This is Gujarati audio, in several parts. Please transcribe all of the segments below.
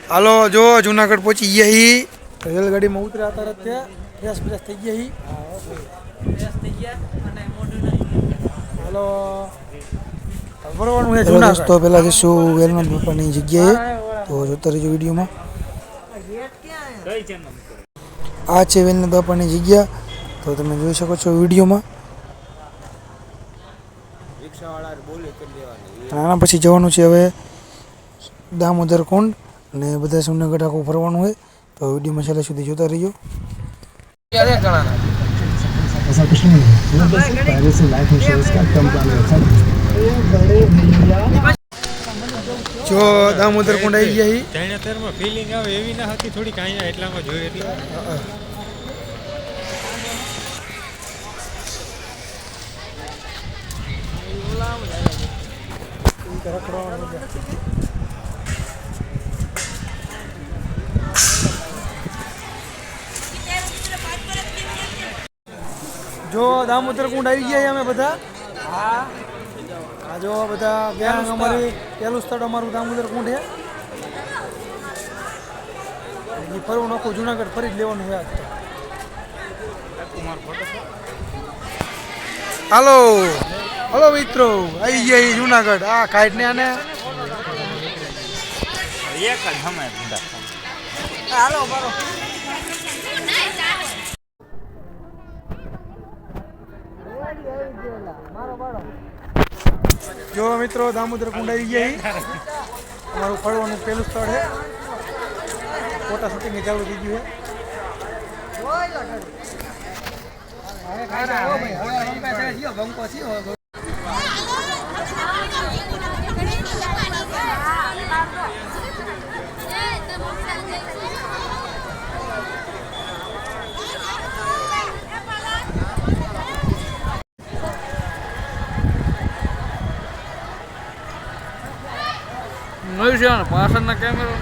હાલો જો જુનાગઢ પહોંચી ગયા હી રેલગાડીમાં ઉતર્યા તરત ફ્રેશ થઈ ગયા હી હાલો ફરવાનું છે જુનાગઢ તો પહેલાં જઈશું વેલનાથ બાપાની જગ્યાએ તો જોતા રહેજો વિડીયોમાં આ છે વેલનાથ બાપાની જગ્યા તો તમે જોઈ શકો છો વિડીયોમાં આના પછી જવાનું છે હવે દામોદર કુંડ અને બધા જુનાગઢ આખું ફરવાનું હોય તો વિડીયોમાં છેલ્લે સુધી જોતા રહીજો જો દામોદર કુંડ આવી ગયા ફિલિંગ આવે એવી ના હતી થોડી કાંઈ એટલામાં જોયું એટલે જો દામોદર કુંડ આવી ગયા અમે બધા આ જો બધા ગેંગ અમારી પહેલું સ્થળ અમારું દામોદર કુંડ છે ફરવું નાખું જુનાગઢ ફરી જ લેવાનું છે હાલો હલો મિત્રો આવી ગયા જુનાગઢ આ કાઢ ને આને હાલો બરો જો મિત્રો દામોદર કુંડ આવી ગયા અમારું ફરવાનું પહેલું સ્થળ છે ફોટા શૂટિંગ ચાલુ થઈ ગયું છે પાછળના કેમેરા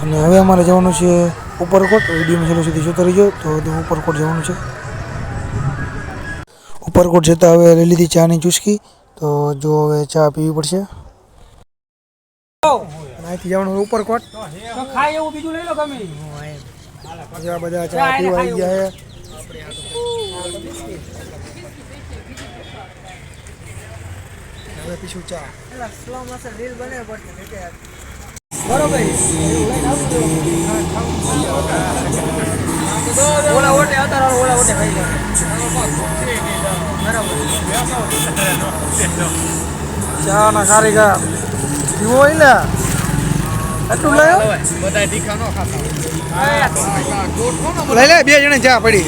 અને હવે અમારે જવાનું છે ઉપરકોટ વિડીયોમાં છેલ્લે સુધી જોતા રહીજો તો ઉપરકોટ જવાનું છે ઉપરકોટ જતા હવે લઈ લીધી ચાની ચુસ્કી તો જો હવે ચા પીવી પડશે અહીંથી જવાનું ઉપરકોટ બીજું લઈ લો ગમે બધા ચા પીવા આવી ગયા છે હવે પીશું ચા રીલ બને બરોબર ઓલા ઓટે હતા ઓલા ઓટે ખાઈ લે ચા ના કારીગર પીવો હોય ને એટલું લઈ બધા તીખા ન ખાતા લઈ લે બે જણા ચા પડી